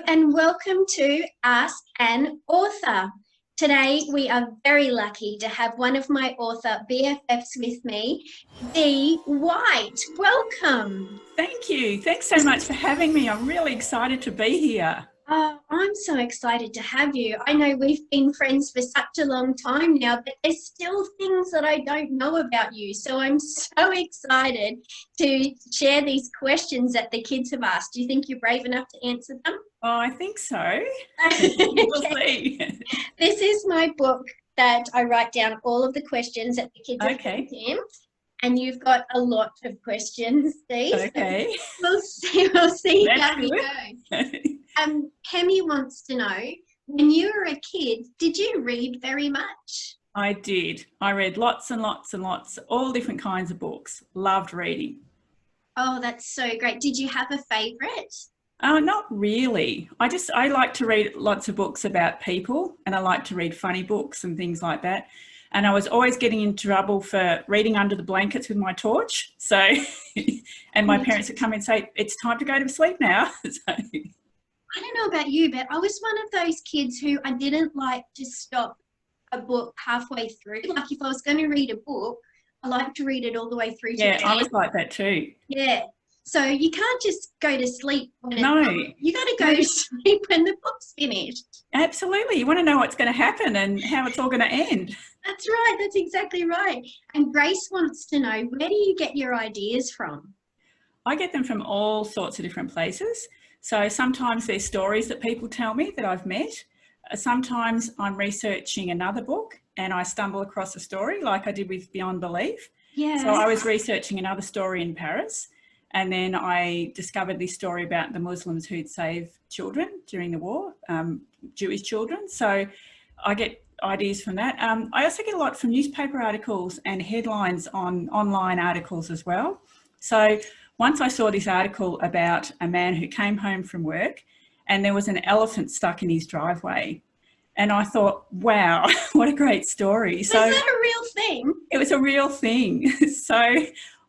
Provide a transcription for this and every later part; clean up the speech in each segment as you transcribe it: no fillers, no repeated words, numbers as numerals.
and welcome to Ask an Author. Today we are very lucky to have one of my author BFFs with me, Dee White. Welcome. Thank you. Thanks so much for having me. I'm really excited to be here. Oh, I'm so excited to have you. I know we've been friends for such a long time now, but there's still things that I don't know about you. So I'm so excited to share these questions that the kids have asked. Do you think you're brave enough to answer them? Oh, I think so. We'll see. This is my book that I write down all of the questions that the kids have sent in. And you've got a lot of questions, Steve. Okay. So we'll see That's how we good. go. Hemi wants to know, when you were a kid, did you read very much? I did. I read lots and lots and lots, all different kinds of books. Loved reading. Oh, that's so great. Did you have a favourite? Not really. I like to read lots of books about people, and I like to read funny books and things like that. And I was always getting in trouble for reading under the blankets with my torch. So, and my parents would come and say, it's time to go to sleep now. So. I don't know about you, but I was one of those kids who I didn't like to stop a book halfway through. Like if I was going to read a book, I like to read it all the way through. Yeah, I was like that too. Yeah. So you can't just go to sleep when No. You got to go to sleep when the book's finished. Absolutely. You want to know what's going to happen and how it's all going to end. That's right. That's exactly right. And Grace wants to know, where do you get your ideas from? I get them from all sorts of different places. So sometimes there's stories that people tell me that I've met. Sometimes I'm researching another book and I stumble across a story like I did with Beyond Belief. Yeah. So I was researching another story in Paris, and then I discovered this story about the Muslims who'd saved children during the war, Jewish children. So I get ideas from that. I also get a lot from newspaper articles and headlines on online articles as well. So once I saw this article about a man who came home from work and there was an elephant stuck in his driveway. And I thought, wow, what a great story. So is that a real thing? It was a real thing. So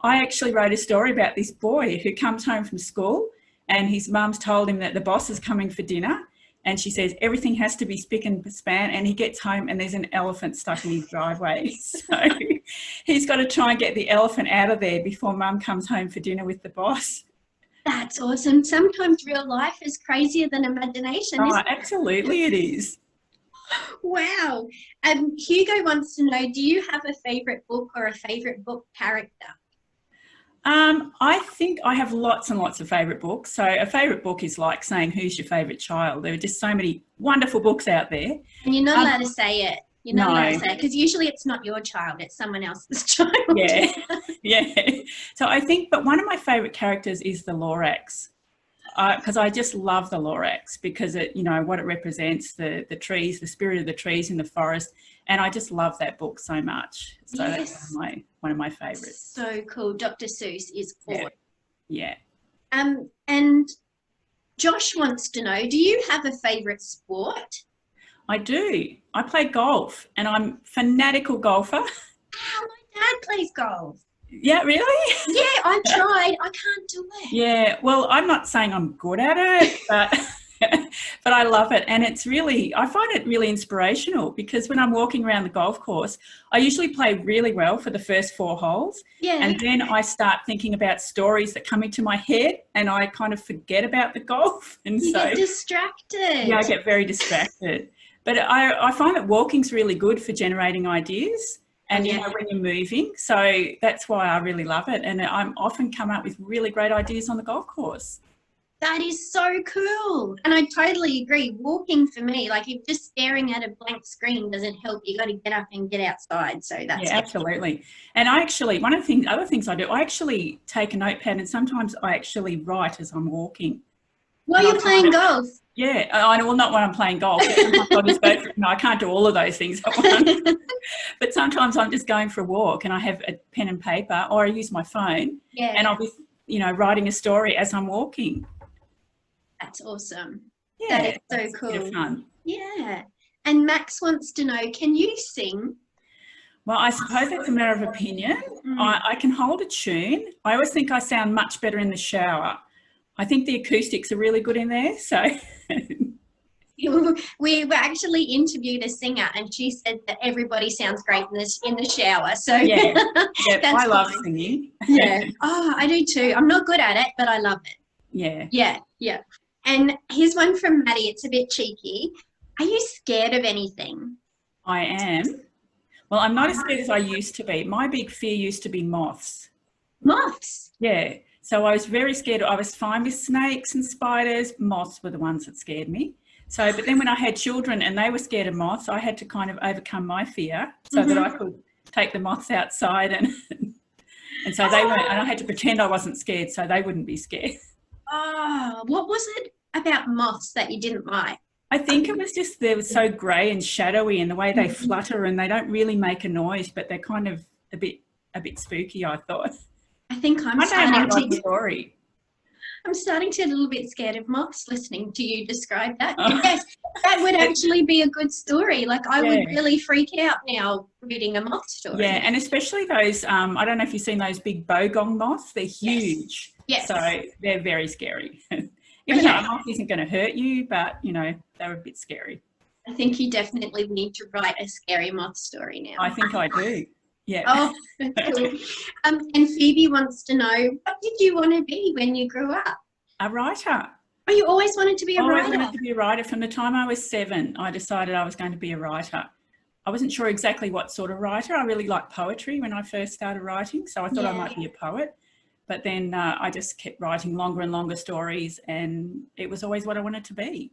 I actually wrote a story about this boy who comes home from school and his mum's told him that the boss is coming for dinner. And she says, everything has to be spick and span. And he gets home and there's an elephant stuck in his driveway. So he's got to try and get the elephant out of there before mum comes home for dinner with the boss. That's awesome. Sometimes real life is crazier than imagination. Oh, absolutely it is. Wow. Hugo wants to know, do you have a favourite book or a favourite book character? I think I have lots and lots of favourite books. So a favourite book is like saying, who's your favourite child? There are just so many wonderful books out there. And you're not allowed to say it. You're not allowed to say it because usually it's not your child, it's someone else's child. Yeah, yeah. So I think, but one of my favourite characters is the Lorax. Because I just love the Lorax because it, you know, what it represents, the trees, the spirit of the trees in the forest. And I just love that book so much. So yes. That's one of my favourites. So cool. Dr. Seuss is awesome. Yeah. And Josh wants to know, do you have a favourite sport? I do. I play golf and I'm a fanatical golfer. Oh, my dad plays golf. Yeah, really? Yeah, I tried. I can't do it. Yeah, well, I'm not saying I'm good at it, but I love it. And it's really, I find it really inspirational because when I'm walking around the golf course, I usually play really well for the first 4 holes. Yeah. And then I start thinking about stories that come into my head and I kind of forget about the golf. And you get distracted. Yeah, I get very distracted. But I find that walking's really good for generating ideas. And, you know, when you're moving. So that's why I really love it. And I'm often come up with really great ideas on the golf course. That is so cool. And I totally agree. Walking for me, like if just staring at a blank screen doesn't help, you got to get up and get outside. So that's absolutely. And I actually, one of the other things I do, I actually take a notepad and sometimes I actually write as I'm walking. While you're playing golf? Yeah, well, not when I'm playing golf. Sometimes I'll just go no, I can't do all of those things at once. But sometimes I'm just going for a walk and I have a pen and paper or I use my phone and I'll be, you know, writing a story as I'm walking. That's awesome. Yeah, that is so cool. A bit of fun. Yeah. And Max wants to know, can you sing? Well, I suppose that's a matter of opinion. I can hold a tune. I always think I sound much better in the shower. I think the acoustics are really good in there. So We were actually interviewed a singer, and she said that everybody sounds great in the shower. So yeah, that's I love fine. singing. Yeah. Oh, I do too. I'm not good at it, but I love it. Yeah. Yeah, yeah. And here's one from Maddie. It's a bit cheeky. Are you scared of anything? I am. Well, I'm not as scared as I used to be. My big fear used to be moths. Moths? Yeah. So I was very scared. I was fine with snakes and spiders. Moths were the ones that scared me. So, but then when I had children and they were scared of moths, I had to kind of overcome my fear so that I could take the moths outside and so they weren't, and I had to pretend I wasn't scared so they wouldn't be scared. Oh, what was it about moths that you didn't like? I think it was just they were so grey and shadowy in the way they flutter, and they don't really make a noise, but they're kind of a bit spooky, I thought. I think I'm starting to get a little bit scared of moths listening to you describe that. Yes, that would actually be a good story. Like I would really freak out now reading a moth story. Yeah, and especially those, I don't know if you've seen those big bogong moths. They're huge. Yes. So they're very scary. Even though a moth isn't going to hurt you, but, you know, they're a bit scary. I think you definitely need to write a scary moth story now. I think I do. Yeah. Oh, that's cool. And Phoebe wants to know, what did you want to be when you grew up? A writer. Oh, you always wanted to be a writer? I always wanted to be a writer. From the time I was 7, I decided I was going to be a writer. I wasn't sure exactly what sort of writer. I really liked poetry when I first started writing, so I thought I might be a poet. But then I just kept writing longer and longer stories, and it was always what I wanted to be.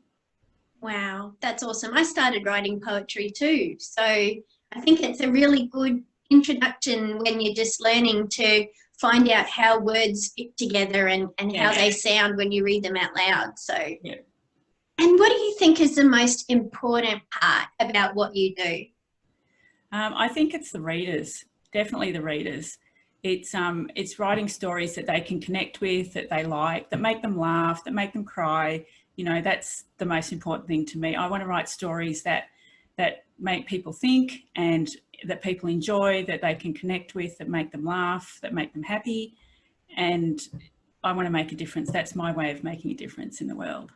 Wow, that's awesome. I started writing poetry too. So I think it's a really good introduction when you're just learning to find out how words fit together and how they sound when you read them out loud. So, And what do you think is the most important part about what you do? I think it's the readers, definitely the readers. It's writing stories that they can connect with, that they like, that make them laugh, that make them cry. You know, that's the most important thing to me. I want to write stories that make people think and that people enjoy, that they can connect with, that make them laugh, that make them happy. And I want to make a difference. That's my way of making a difference in the world.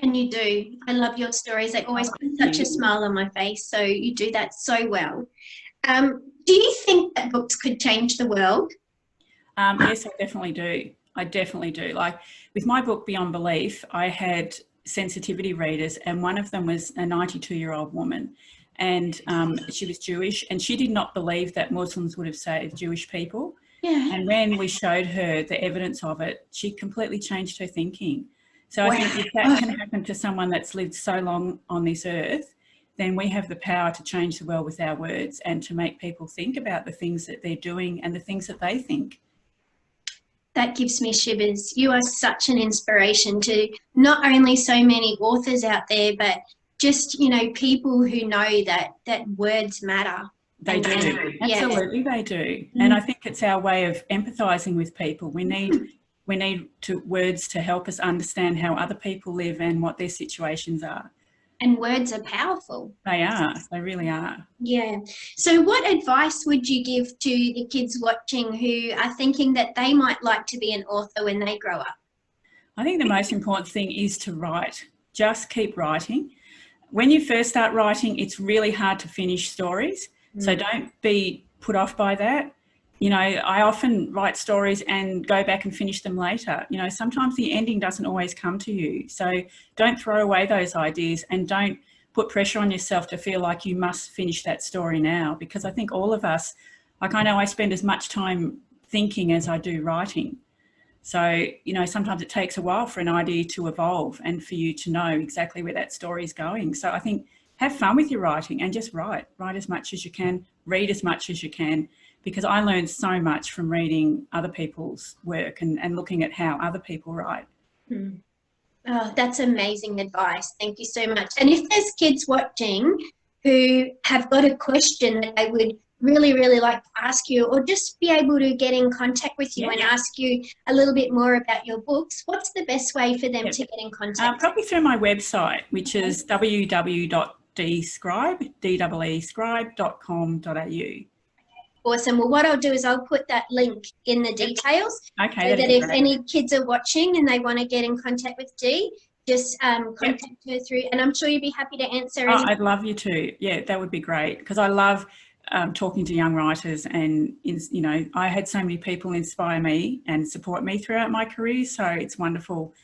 And you do. I love your stories. They always put such a smile on my face. So you do that so well. Do you think that books could change the world? Yes, I definitely do. I definitely do. Like with my book, Beyond Belief, I had sensitivity readers, and one of them was a 92-year-old woman. And she was Jewish, and she did not believe that Muslims would have saved Jewish people. Yeah. And when we showed her the evidence of it, she completely changed her thinking. So I think if that can happen to someone that's lived so long on this earth, then we have the power to change the world with our words and to make people think about the things that they're doing and the things that they think. That gives me shivers. You are such an inspiration to not only so many authors out there, but just, you know, people who know that words matter. They do. Absolutely, they do. And I think it's our way of empathising with people. We need words to help us understand how other people live and what their situations are. And words are powerful. They are. They really are. Yeah. So what advice would you give to the kids watching who are thinking that they might like to be an author when they grow up? I think the most important thing is to write. Just keep writing. When you first start writing, it's really hard to finish stories. So don't be put off by that. You know, I often write stories and go back and finish them later. You know, sometimes the ending doesn't always come to you. So don't throw away those ideas and don't put pressure on yourself to feel like you must finish that story now, because I think all of us, like I know I spend as much time thinking as I do writing. So, you know, sometimes it takes a while for an idea to evolve and for you to know exactly where that story is going. So I think have fun with your writing and just write as much as you can, read as much as you can, because I learned so much from reading other people's work and looking at how other people write. Oh, that's amazing advice. Thank you so much. And if there's kids watching who have got a question that they would really, really like to ask you, or just be able to get in contact with you and ask you a little bit more about your books, what's the best way for them to get in contact? Probably through my website, which is www.describe.com.au. Awesome. Well, what I'll do is I'll put that link in the details Okay, so that if great. any kids are watching and they want to get in contact with Dee, just contact her through, and I'm sure you'd be happy to answer any. I'd love you to. Yeah, that would be great, because I love talking to young writers, and you know, I had so many people inspire me and support me throughout my career, so it's wonderful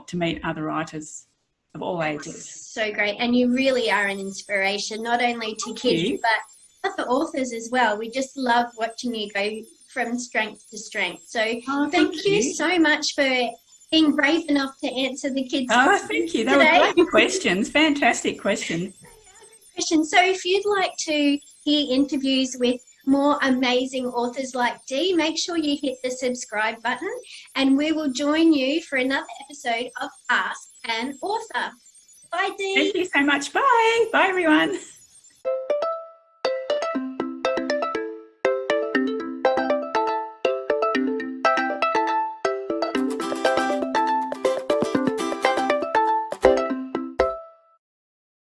to meet other writers of all ages. So great. And you really are an inspiration, not only to kids, but other authors as well. We just love watching you go from strength to strength. So thank you so much for being brave enough to answer the kids' questions. Thank you. They were great questions. Fantastic questions. So if you'd like to hear interviews with more amazing authors like Dee, make sure you hit the subscribe button, and we will join you for another episode of Ask an Author. Bye, Dee. Thank you so much. Bye. Bye, everyone.